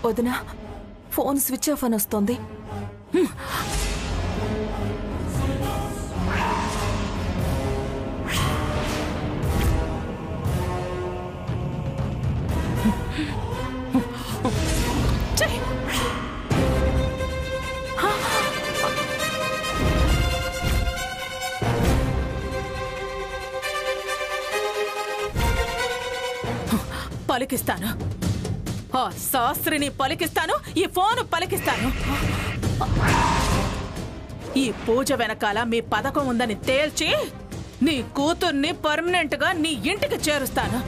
వదినా phone switch off అని వస్తుంది. పలికిస్తాను, ఆ శాస్త్రిని పలికిస్తాను, ఈ ఫోను పలికిస్తాను. ఈ పూజ వెనకాల మీ పథకం ఉందని తేల్చి నీ కూతుర్ని పర్మనెంట్ గా నీ ఇంటికి చేరుస్తాను.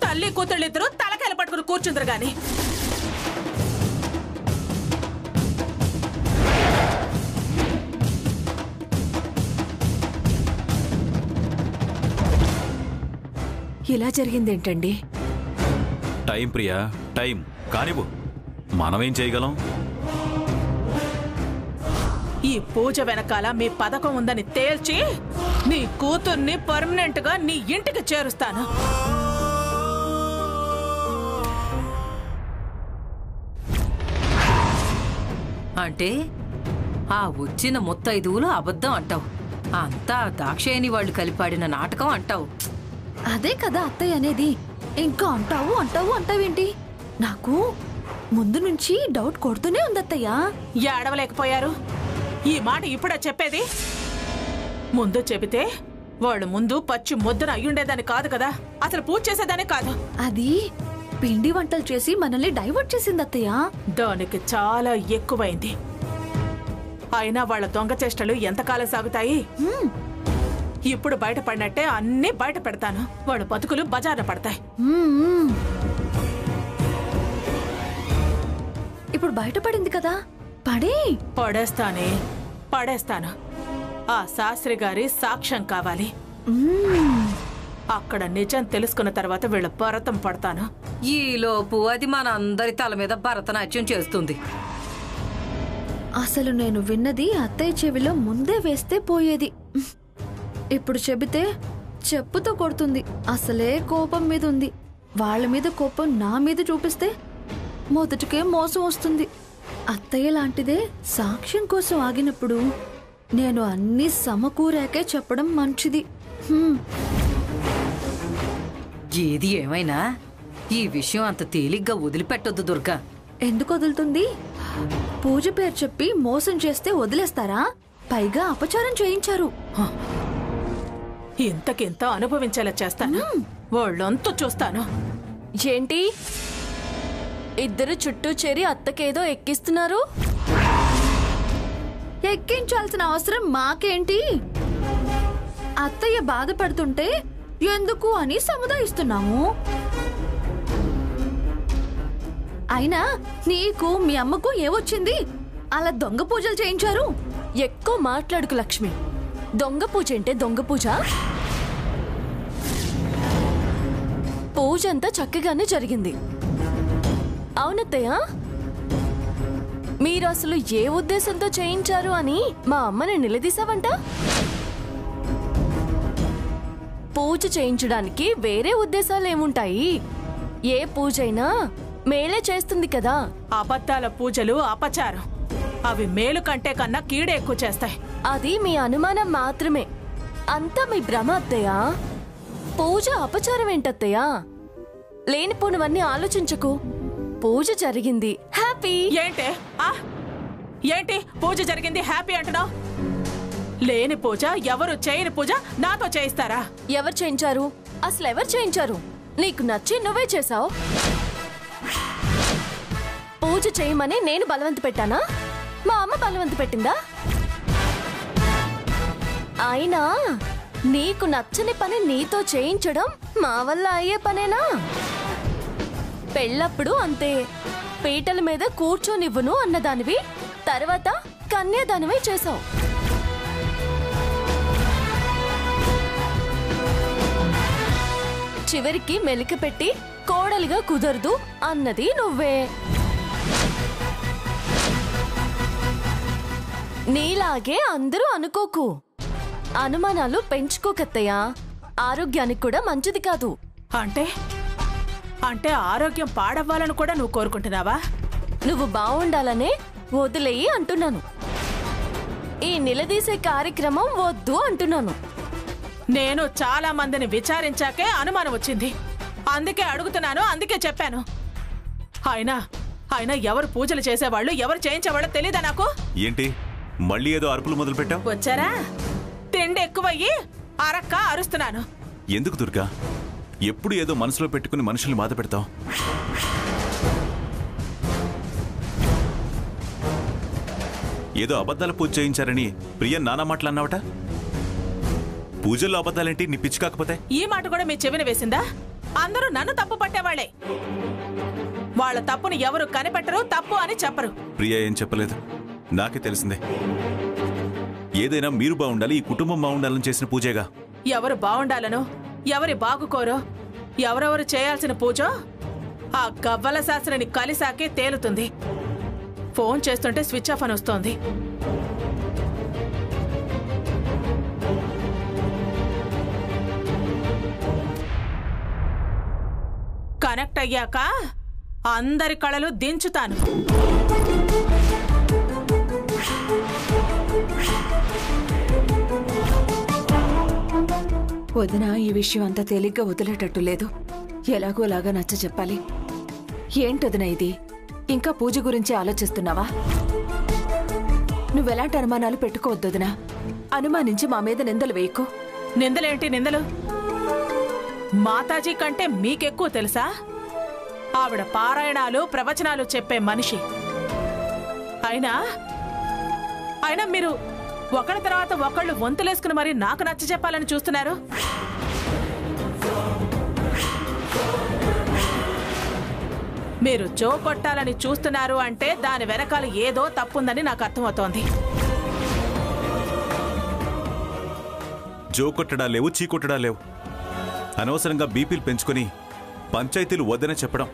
తల్లి కూతుళ్ళిద్దరూ తలకాయలు పట్టుకుని కూర్చుందరు గాని. ఇలా జరిగిందేంటండి? టైం ప్రియా, టైం కానివ్వు, మనమేం చేయగలం? ఈ పూజ వెనకాల మీ పథకం ఉందని తేల్చి నీ కూతుర్ని పర్మనెంట్ గా నీ ఇంటికి చేరుస్తాను. అంటే ఆ వచ్చిన ముత్తైదువులు అబద్ధం అంటావు, అంతా దాక్షాయణి వాళ్ళు కలిపాడిన నాటకం అంటావు. అదే కదా అత్తయ్య అనేది. ఇంకా అంటావు అంటావు అంటావేంటి? నాకు ముందు నుంచి డౌట్ కొడుతూనే ఉంది అత్తయ్య. ఏడవలేకపోయారు? ఈ మాట ఇప్పుడే చెప్పేది? ముందు చెబితే వాళ్ళు ముందు పచ్చి ముద్దన అయ్యుండేదాన్ని కాదు కదా, అసలు పూజ చేసేదాన్ని కాదు. అది పిండి వంటలు చేసి మనల్ని డైవర్ట్ చేసింది అత్తయ్య. దానికి చాలా ఎక్కువైంది. అయినా వాళ్ళ దొంగ చేష్టలు ఎంతకాలం సాగుతాయి? ఇప్పుడు బయటపడినట్టే అన్నీ బయట పెడతాను. వాళ్ళ బతుకులు బజార్న పడతాయి. ఇప్పుడు బయటపడింది కదా, పడేస్తాను. ఆ శాస్త్రి గారి సాక్ష్యం కావాలి. అక్కడ నిజం తెలుసుకున్న తర్వాత వీళ్ళ భరతం పడతాను. ఈలోపు అది మన అందరి తల మీద భరతనాట్యం చేస్తుంది. అసలు నేను విన్నది అత్తయ్య చెవిలో ముందే వేస్తే పోయేది. ఇప్పుడు చెబితే చెప్పుతో కొడుతుంది. అసలే కోపం మీద ఉంది. వాళ్ళ మీద కోపం నా మీద చూపిస్తే మొదటికే మోసం వస్తుంది. అత్తయ్య లాంటిదే సాక్ష్యం కోసం ఆగినప్పుడు నేను అన్ని సమకూరాకే చెప్పడం మంచిది. ఏది ఏమైనా ఈ విషయం అంత తేలిగ్గా వదిలిపెట్టొద్దు దుర్గా. ఎందుకు వదులుతుంది? పూజ పేరు చెప్పి మోసం చేస్తే వదిలేస్తారా? పైగా అపచారం చేయించారు. ఇంతకింత అనుభవించేలా చేస్తాను. వాళ్ళంతా చూస్తాను. ఏంటి ఇద్దరు చుట్టూ చేరి అత్తకేదో ఎక్కిస్తున్నారు? ఎక్కించాల్సిన అవసరం మాకేంటి? అత్తయ్య బాధపడుతుంటే ఎందుకు అని సముదాయిస్తున్నాము. అయినా నీకు మీ అమ్మకు ఏవొచ్చింది? అలా దొంగ పూజలు చేయించారు. ఎక్కువ మాట్లాడుకు లక్ష్మి. దొంగ పూజ అంటే దొంగ పూజ? పూజ అంతా చక్కగానే జరిగింది. అవునత్తయ్య, మీరు అసలు ఏ ఉద్దేశంతో చేయించారు అని మా అమ్మని నిలదీసావంట? పూజ చేయించడానికి వేరే ఉద్దేశాలు ఏముంటాయి? ఏ పూజైనా మేలే చేస్తుంది కదా. అబద్ధాల పూజలు అపచారం. అవి మేలు కంటే కన్నా కీడే ఎక్కువ చేస్తాయి. అది మీ అనుమానం మాత్రమే. అంతా మీ భ్రమ అత్తయ్య. పూజ అపచారం ఏంటత్తయ్య? లేనిపోనివన్నీ ఆలోచించకు. పూజ జరిగింది, హ్యాపీ. ఏంటి పూజ జరిగింది హ్యాపీ అంటున్నావు? లేని పూజ, ఎవరు చేయని పూజ నాతో చేయిస్తారా? ఎవరు చేయించారు? అసలు ఎవరు చేయించారు? నీకు నచ్చి నువ్వే చేసావు. పూజ చేయమని నేను బలవంత పెట్టానా? మా అమ్మ బలవంత పెట్టిందా? అయినా నీకు నచ్చని పని నీతో చేయించడం మా వల్ల అయ్యే పనేనా? పెళ్ళప్పుడు అంతే. పీటల మీద కూర్చోనివ్వను అన్నదానివి తర్వాత కన్యాదానమే చేసావు. చివరికి మెలిక పెట్టి కోడలిగా కుదరదు అన్నది నువ్వే. నీలాగే అందరూ అనుకోకు. అనుమానాలు పెంచుకోకత్తయ్యా. ఆరోగ్యానికి కూడా మంచిది కాదు. అంటే అంటే ఆరోగ్యం పాడవ్వాలని కూడా నువ్వు కోరుకుంటున్నావా? నువ్వు బాగుండాలనే వదిలేయి అంటున్నాను. ఈ నిలదీసే కార్యక్రమం వద్దు అంటున్నాను. నేను చాలా మందిని విచారించాకే అనుమానం వచ్చింది. అందుకే అడుగుతున్నాను, అందుకే చెప్పాను. అయినా అయినా ఎవరు పూజలు చేసేవాళ్ళు, ఎవరు చేయించేవాళ్ళో తెలీదా నాకు? ఏంటి మళ్ళీ ఏదో అరుపులు మొదలు పెట్టావు? వచ్చారా? తిండి ఎక్కువయ్యి అరక్క అరుస్తున్నాను. ఎందుకు దుర్గా ఎప్పుడు ఏదో మనసులో పెట్టుకుని మనుషుల్ని బాధ పెడతావు? ఏదో అబద్ధాల పూజ చేయించారని ప్రియ నానా మాటలు అన్నావట. పూజల్లో అబద్ధాలేంటి నీ పిచ్చి కాకపోతే? ఈ మాట కూడా మీ చెవిన వేసిందా? అందరూ నన్ను తప్పు పట్టేవాళ్లే. వాళ్ళ తప్పుని ఎవరు కనిపెట్టరు, తప్పు అని చెప్పరు. ప్రియ ఏం చెప్పలేదు, నాకే తెలిసిందే. ఏదైనా మీరు బాగుండాలి, ఈ కుటుంబం బాగుండాలని చేసిన పూజేగా. ఎవరు బాగుండాలనో, ఎవరి బాగుకోరో, ఎవరెవరు చేయాల్సిన పూజో ఆ గవ్వల శాస్త్రిని కలిసాకే తేలుతుంది. ఫోన్ చేస్తుంటే స్విచ్ ఆఫ్ అని వస్తోంది. కనెక్ట్ అయ్యాక అందరి కళలు దించుతాను. వదిన ఈ విషయం అంతా తేలిగ్గా వదిలేటట్టు లేదు. ఎలాగోలాగా నచ్చ చెప్పాలి. ఏంటొదిన ఇది? ఇంకా పూజ గురించి ఆలోచిస్తున్నావా? నువ్వెలాంటి అనుమానాలు పెట్టుకోవద్దొదినా. అనుమానించి మా మీద నిందలు వేయకు. నిందలేంటి నిందలు? మాతాజీ కంటే మీకెక్కువ తెలుసా? ఆవిడ పారాయణాలు ప్రవచనాలు చెప్పే మనిషి. అయినా అయినా మీరు ఒకళ్ళ తర్వాత ఒకళ్ళు వంతులేసుకుని మరి నాకు నచ్చ చెప్పాలని చూస్తున్నారు. మీరు జో కొట్టాలని చూస్తున్నారు అంటే దాని వెనకాల ఏదో తప్పుందని నాకు అర్థమవుతోంది. జో కొట్టడా లేవు, చీ కొట్టడా లేవు. అనవసరంగా బీపీలు పెంచుకొని పంచాయతీలు వద్దనే చెప్పడం.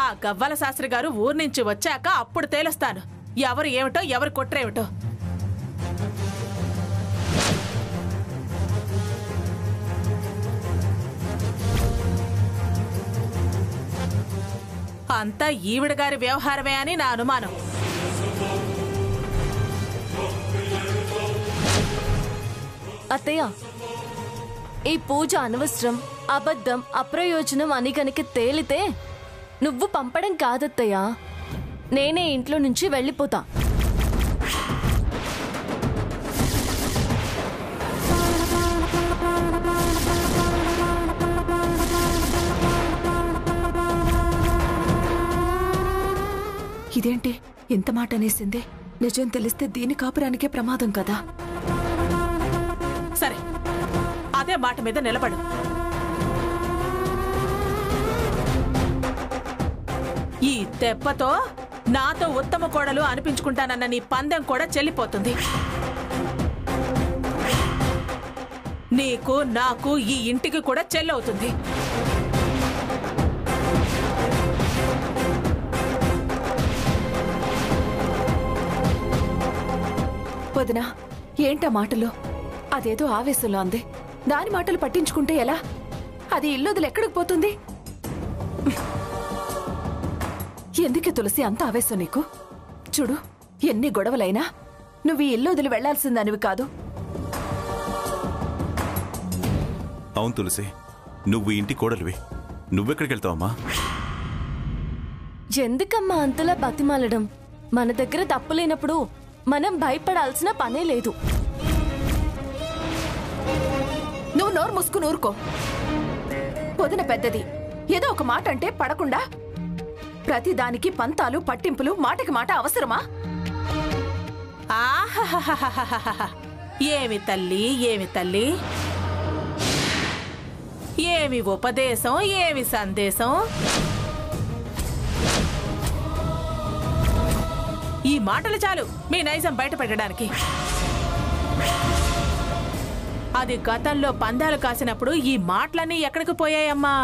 ఆ గవ్వల శాస్త్రి గారు ఊరు నుంచి వచ్చాక అప్పుడు తేలుస్తాను ఎవరు ఏమిటో, ఎవరు కొట్టరేమిటో. అంతా ఈవిడ గారి వ్యవహారమే అని నా అనుమానం. అత్తయ్య, ఈ పూజ అనవసరం, అబద్ధం, అప్రయోజనం అని గనక తేలితే నువ్వు పంపడం కాదత్తయ్య, నేనే ఇంట్లో నుంచి వెళ్ళిపోతా. ఇదేంటి ఇంత మాట అనేసింది? నిజం తెలిస్తే దీని కాపురానికే ప్రమాదం కదా. సరే, అదే మాట మీద నిలబడు. ఈ దెబ్బతో నాతో ఉత్తమ కోడలు అనిపించుకుంటానన్న నీ పందెం కూడా చెల్లిపోతుంది. నీకు నాకు ఈ ఇంటికి కూడా చెల్లవుతుంది. వదినా, ఏంటా మాటలు? అదేదో ఆవేశంలో అంది. దాని మాటలు పట్టించుకుంటే ఎలా? అది ఇల్లొదిలు ఎక్కడికి పోతుంది? ఎందుకే తులసి అంత ఆవేశం నీకు? చూడు, ఎన్ని గొడవలైనా నువ్వు ఈ ఇల్లొదిలి వెళ్లాల్సిందానివి కాదు. అవును తులసి, నువ్వు ఇంటి కోడలివి. నువ్వెక్కడికి వెళ్తావమ్మా? ఎందుకమ్మా అంతలా బతిమాలడం? మన దగ్గర తప్పు లేనప్పుడు మనం భయపడాల్సిన పనే లేదు. నువ్వు నోరు మూసుకుని ఊరుకో. వదిన పెద్దది, ఏదో ఒక మాట అంటే పడకుండా ప్రతిదానికి పంతాలు పట్టింపులు, మాటకి మాట అవసరమా? ఆహాహాహాహాహా! ఏమి తల్లి, ఏమి తల్లి, ఏమి ఉపదేశం, ఏమి సందేశం. ఈ మాటలు చాలు మీ నైజం బయట పెట్టడానికి. అది గతంలో పందాలు కాసినప్పుడు ఈ మాటలన్నీ ఎక్కడికి పోయాయమ్మా?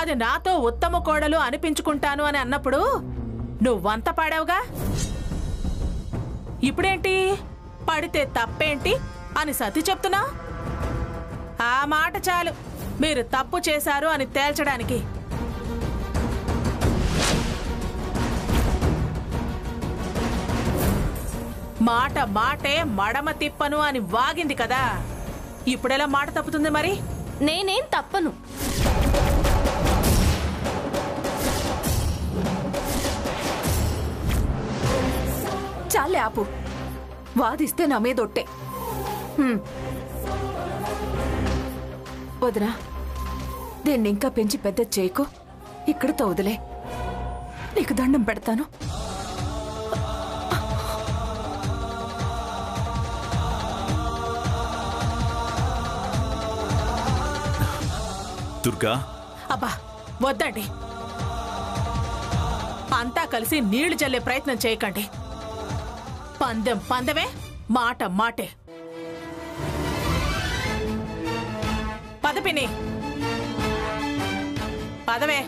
అది నాతో ఉత్తమ కోడలు అనిపించుకుంటాను అని అన్నప్పుడు నువ్వంత పాడావుగా. ఇప్పుడేంటి పడితే తప్పేంటి అని సతి చెప్తున్నా? ఆ మాట చాలు మీరు తప్పు చేశారు అని తేల్చడానికి. మాట మాటే మడమ తిప్పను అని వాగింది కదా, ఇప్పుడెలా మాట తప్పుతుంది మరి? నేనేం తప్పను. చాలే ఆపు. వాదిస్తే నా మీద ఒట్టే. వదినా, దీన్ని ఇంకా పెంచి పెద్ద చేయకు. ఇక్కడితో వదిలే. నీకు దండం పెడతాను. దుర్గా, అబ్బా వద్దండి. అంతా కలిసి నీళ్లు చల్లే ప్రయత్నం చేయకండి. పందెం పందెమే, మాట మాటే. పదపిని పదవే.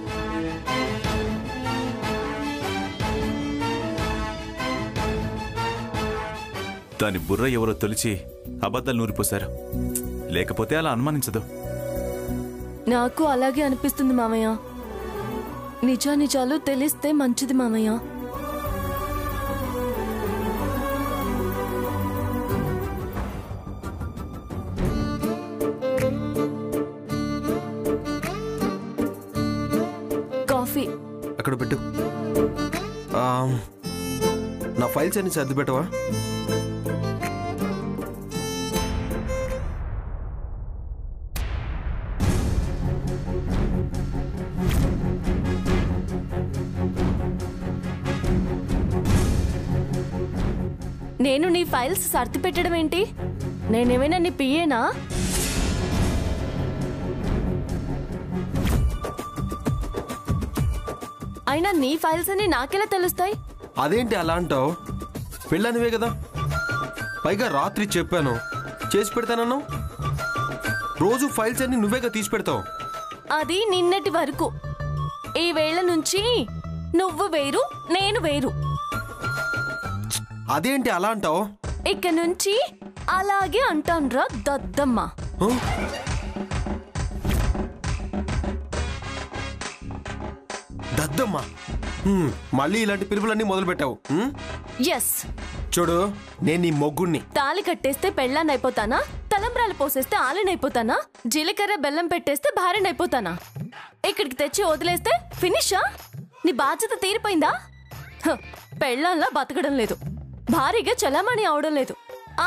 దాని బుర్ర ఎవరో తొలిచి అబద్ధాలు నూరిపోశారు. లేకపోతే అలా అనుమానించదు. నాకు అలాగే అనిపిస్తుంది మామయ్య. నిజానిజాలు తెలిస్తే మంచిది మామయ్య. కాఫీ అక్కడ పెట్టు. నా ఫైల్స్ అన్ని సర్ది పెట్టవా? నేను నీ ఫైల్స్ సర్ది పెట్టడం ఏంటి? నేనేమైనా నీ పియేనా? అయినా నీ ఫైల్స్ అని నాకెలా తెలుస్తాయి? అదేంటి అలా అంటావు? పెళ్ళనివే కదా. పైగా రాత్రి చెప్పాను చేసి పెడతానన్నావు. రోజు ఫైల్స్ అన్ని నువ్వేగా తీసి పెడతావు. అది నిన్నటి వరకు. ఈ వేళ నుంచి నువ్వు వేరు, నేను వేరు. అదేంటి అలా అంటావు? ఇక నుంచి అలాగే అంటాన్రా దద్దమ్మ. దద్దమ్మ, మళ్ళీ ఇలాంటి పిలుపులన్నీ మొదలు పెట్టావు. ఎస్. చూడు, నేను నీ మొగ్గుణ్ణి. తాళి కట్టేస్తే పెళ్ళాన్నైపోతానా? తలంబ్రాలు పోసేస్తే ఆలినైపోతానా? జీలకర్ర బెల్లం పెట్టేస్తే భార్యనైపోతానా? ఇక్కడికి తెచ్చి వదిలేస్తే ఫినిషా? నీ బాధ్యత తీరిపోయిందా? పెళ్ళాంలా బతకడం లేదు, భారీగా చలామణి అవడం లేదు,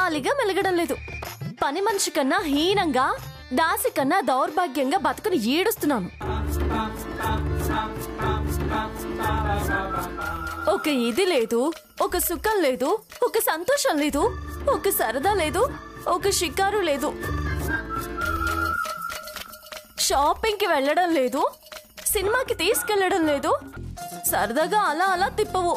ఆలిగా మెలగడం లేదు. పని మనిషి కన్నా హీనంగా, దాసి కన్నా దౌర్భాగ్యంగా బతుకుని ఈడుస్తున్నాను. ఒక ఇది లేదు, ఒక సుఖం లేదు, ఒక సంతోషం లేదు, ఒక సరదా లేదు, ఒక షికారు లేదు. షాపింగ్కి వెళ్ళడం లేదు, సినిమాకి తీసుకెళ్లడం లేదు, సరదాగా అలా అలా తిప్పవు.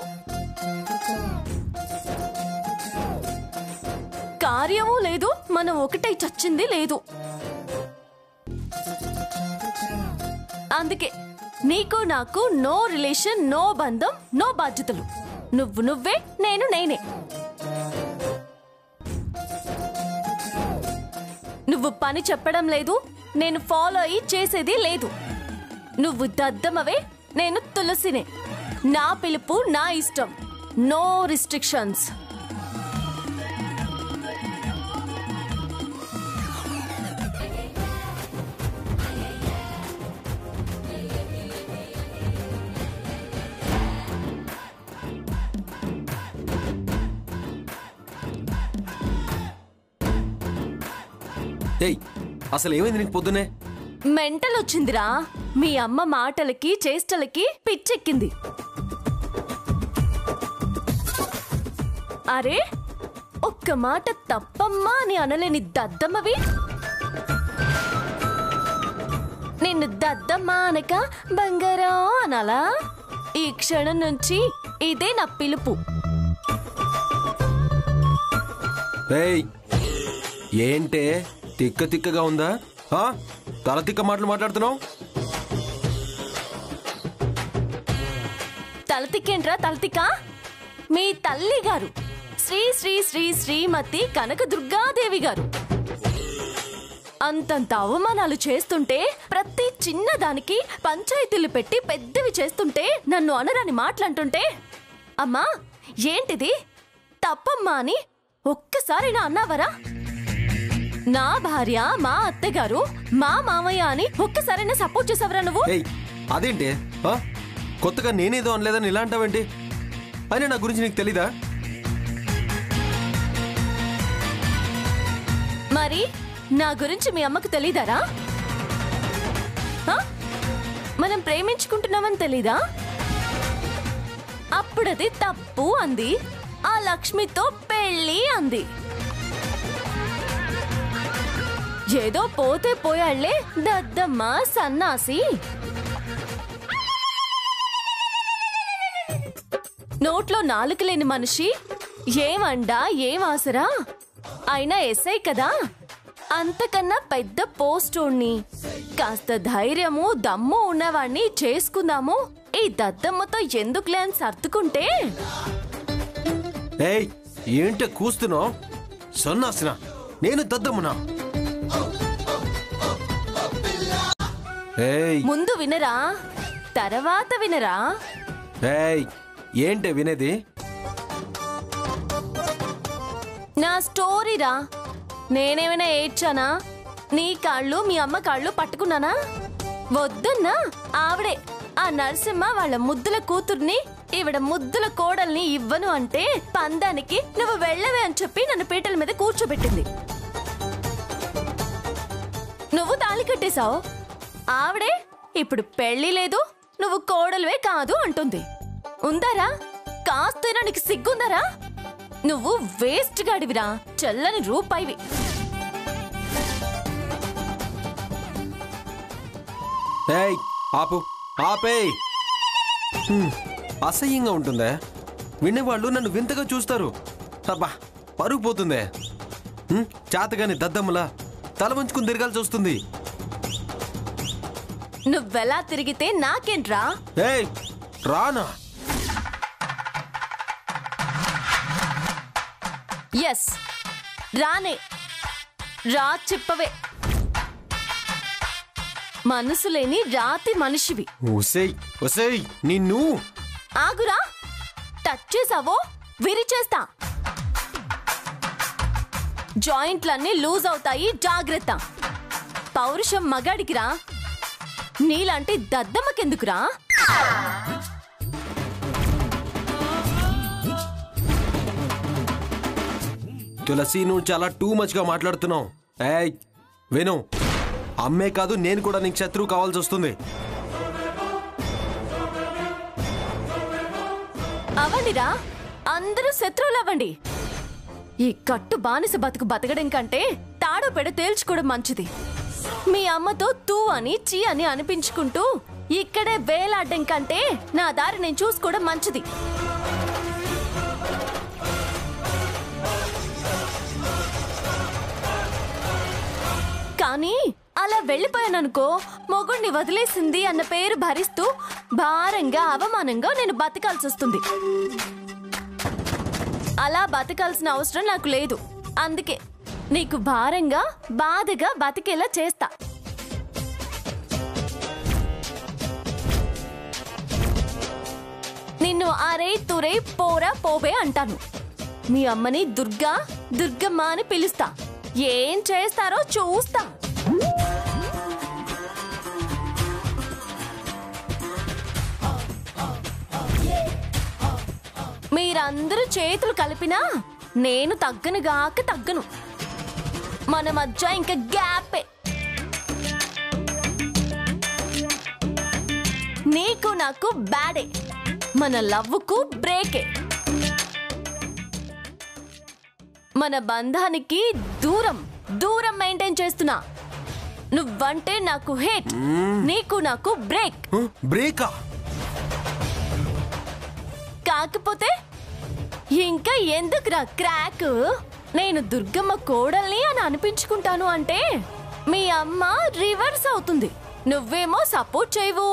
కార్యము లేదు, మనం ఒకటై చచ్చింది లేదు. అందుకే నీకు నాకు నో రిలేషన్, నో బంధం, నో బాధ్యతలు. నువ్వు నువ్వే, నేను నేనే. నువ్వు పని చెప్పడం లేదు, నేను ఫాలో అయ్యి చేసేది లేదు. నువ్వు దద్దమవే, నేను తులసినే. నా పిలుపు నా ఇష్టం, నో రిస్ట్రిక్షన్స్. ఏయ్, అసలు ఏమైంది నీకు పొద్దునే? మెంటల్ వచ్చిందిరా. మీ అమ్మ మాటలకి చేష్టలకి పిచ్చెక్కింది. అరే, ఒక్క మాట తప్పమ్మా అని అనలేని దద్దమ్మవి. నిన్ను దద్దమ్మ అనక బంగారం అనాలా? ఈ క్షణం నుంచి ఇదే నా పిలుపు. ఏయ్, ఏంటే తిక్క తిక్కగా ఉందా? తల తిక్క మాటలు మాట్లాడుతున్నావు? తలతిక్కేంట్రా తలతిక్క? మీ తల్లి గారు శ్రీ శ్రీ శ్రీ శ్రీమతి కనకదుర్గాదేవి గారు అంతంత అవమానాలు చేస్తుంటే, ప్రతి చిన్నదానికి పంచాయతీలు పెట్టి పెద్దవి చేస్తుంటే, నన్ను అనరాని మాటలంటుంటే, అమ్మా ఏంటిది తప్పమ్మా అని ఒక్కసారైనా అన్నావరా? నా భార్య, మా అత్తగారు, మా మామయ్య అని ఒక్కసారైనా సపోర్ట్ చేసావరా నువ్వు? అదేంటి కొత్తగా నేనేదో అనలేదని ఇలా అంటావేంటి? అయినా నా గురించి నీకు తెలీదా? మరి నా గురించి మీ అమ్మకు తెలీదారా? మనం ప్రేమించుకుంటున్నామని తెలీదా? అప్పుడది తప్పు అంది, ఆ లక్ష్మితో పెళ్ళి అంది. ఏదో పోతే పోయాళ్లే దద్దమ్మ సన్నాసి. నోట్లో నాలుక లేని మనిషి ఏమండా ఏం ఆసరా? అయినా ఎస్ఐ కదా, అంతకన్నా పెద్ద పోస్టోణ్ణి, కాస్త ధైర్యము దమ్ము ఉన్నవాణ్ణి చేసుకుందాము, ఈ దద్దమ్మతో ఎందుకులే అని సర్దుకుంటే. ఏంటే కూస్తున్నావు? సన్నాసినా నేను దద్దమ్మనా? ముందు వినరా, తర్వాత వినరా? ఏంటే వినేది? నా స్టోరీరా. నేనేమైనా ఏడ్చానా? నీ కాళ్ళు మీ అమ్మ కాళ్ళు పట్టుకున్నానా? వద్దన్నా. ఆవిడే ఆ నరసింహ వాళ్ళ ముద్దుల కూతుర్ని, ఈవిడ ముద్దుల కోడల్ని ఇవ్వను అంటే పందానికి నువ్వు వెళ్ళవే అని చెప్పి నన్ను పీటల మీద కూర్చోబెట్టింది. నువ్వు తాళి కట్టేశావు. ఆవిడే ఇప్పుడు పెళ్లి లేదు, నువ్వు కోడలువే కాదు అంటుంది. ఉందారా? కాస్తైనా నీకు సిగ్గుందరా? నువ్వు వేస్ట్ గాడివిరా, చల్లని రూపాయివి. ఆపు ఆపే. అసహ్యంగా ఉంటుందే. వినేవాళ్ళు నన్ను వింతగా చూస్తారు. అబ్బా పరుగు పోతుందే. చాతగాని దద్దమ్మలా తల వంచుకుని తిరగాల్సి వస్తుంది. నువ్వెలా తిరిగితే నాకేంట్రా? రానా? ఎస్ రానే. రా చెప్పవే. మనసు లేని రాతి మనిషివి. నిన్ను ఆగురా. టచ్ చేసావో విరిచేస్తా. జాయింట్లన్నీ లూజ్ అవుతాయి, జాగ్రత్త. పౌరుషం మగాడికిరా, నీలాంటి దద్దమ్మకెందుకురా? తులసి, నువ్వు చాలా టూ మచ్ గా మాట్లాడుతున్నావు. విను, అమ్మే కాదు నేను కూడా నీకు శత్రువు కావాల్సి వస్తుంది. అవ్వండిరా, అందరూ శత్రువులు అవ్వండి. ఈ కట్టు బానిస బతుకు బతకడం కంటే తాడో పెడ తేల్చుకోవడం మంచిది. మీ అమ్మతో తూ అని చీ అని అనిపించుకుంటూ ఇక్కడే వేలాడ్డం కంటే నా దారి నేను చూసుకోవడం మంచిది. కానీ అలా వెళ్ళిపోయాననుకో, మొగుణ్ణి వదిలేసింది అన్న పేరు భరిస్తూ భారంగా అవమానంగా నేను బతకాల్సి వస్తుంది. అలా బతకాల్సిన అవసరం నాకు లేదు. అందుకే నీకు భారంగా బాధగా బతికేలా చేస్తా. నిన్ను అరే తురే పోరా పోవే అంటాను. మీ అమ్మని దుర్గా దుర్గమ్మ అని పిలుస్తా. ఏం చేస్తారో చూస్తా. మీరందరూ చేతులు కలిపినా నేను తగ్గనుగాక తగ్గను. మన మధ్య ఇంకా గ్యాపే. నీకు నాకు బ్యాడే, మన లవ్వుకు బ్రేకే. మన బంధానికి దూరం దూరం మెయింటైన్ చేస్తున్నా. నువ్వంటే నాకు హేట్, నీకు నాకు బ్రేక్. బ్రేకా? కాకపోతే ఇంకా ఎందుకురా క్రాక్? నేను దుర్గమ్మ కోడల్ని అని అనిపించుకుంటాను అంటే మీ అమ్మ రివర్స్ అవుతుంది. నువ్వేమో సపోర్ట్ చేయవు.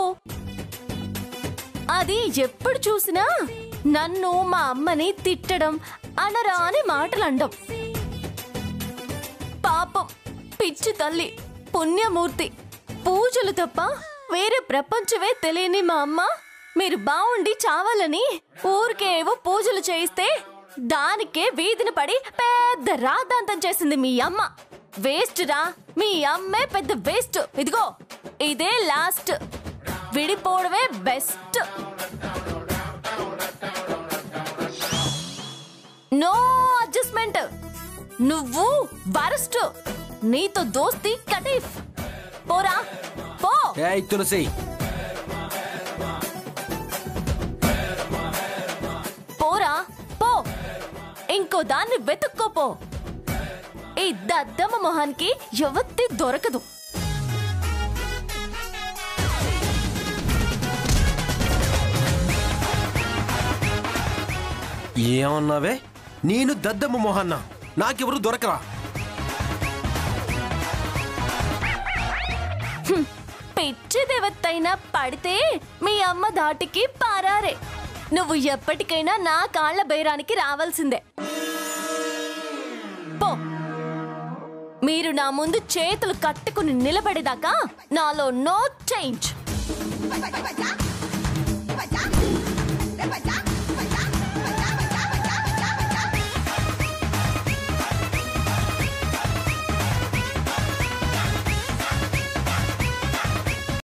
అది ఎప్పుడు చూసినా నన్ను మా అమ్మని తిట్టడం అనరాని మాటలు అండం. పాపం పిచ్చి తల్లి, పుణ్యమూర్తి, పూజలు తప్ప వేరే ప్రపంచమే తెలియని మా అమ్మ మీరు బాగుండి చావాలని ఊరికేవో పూజలు చేయిస్తే దానికే వీధిని పడి పెద్ద రాద్ధాంతం చేసింది మీ అమ్మ. వేస్ట్ రా, మీ అమ్మే పెద్ద వేస్ట్. ఇదిగో ఇదే లాస్ట్, విడిపోవడమే బెస్ట్. No adjustment. నువ్వు వరస్ట్, నీతో దోస్తి కటీఫ్. పోరా పో. ఏయ్ తులసి, పోరా పో, ఇంకో దాన్ని వెతుక్కోపో. ఈ దద్దమ్మ మొహానికి ఎవత్తి దొరకదు. ఏమన్నావే? నేను దద్దమ్మ మొహన్న, నాకెవరు దొరకరా? పిచ్చి దేవత్తైనా పడితే మీ అమ్మ దాటికి పారారే. నువ్వు ఎప్పటికైనా నా కాళ్ల బైరానికి రావాల్సిందే. పో. మీరు నా ముందు చేతులు కట్టుకుని నిలబడేదాకా నాలో నో చేంజ్.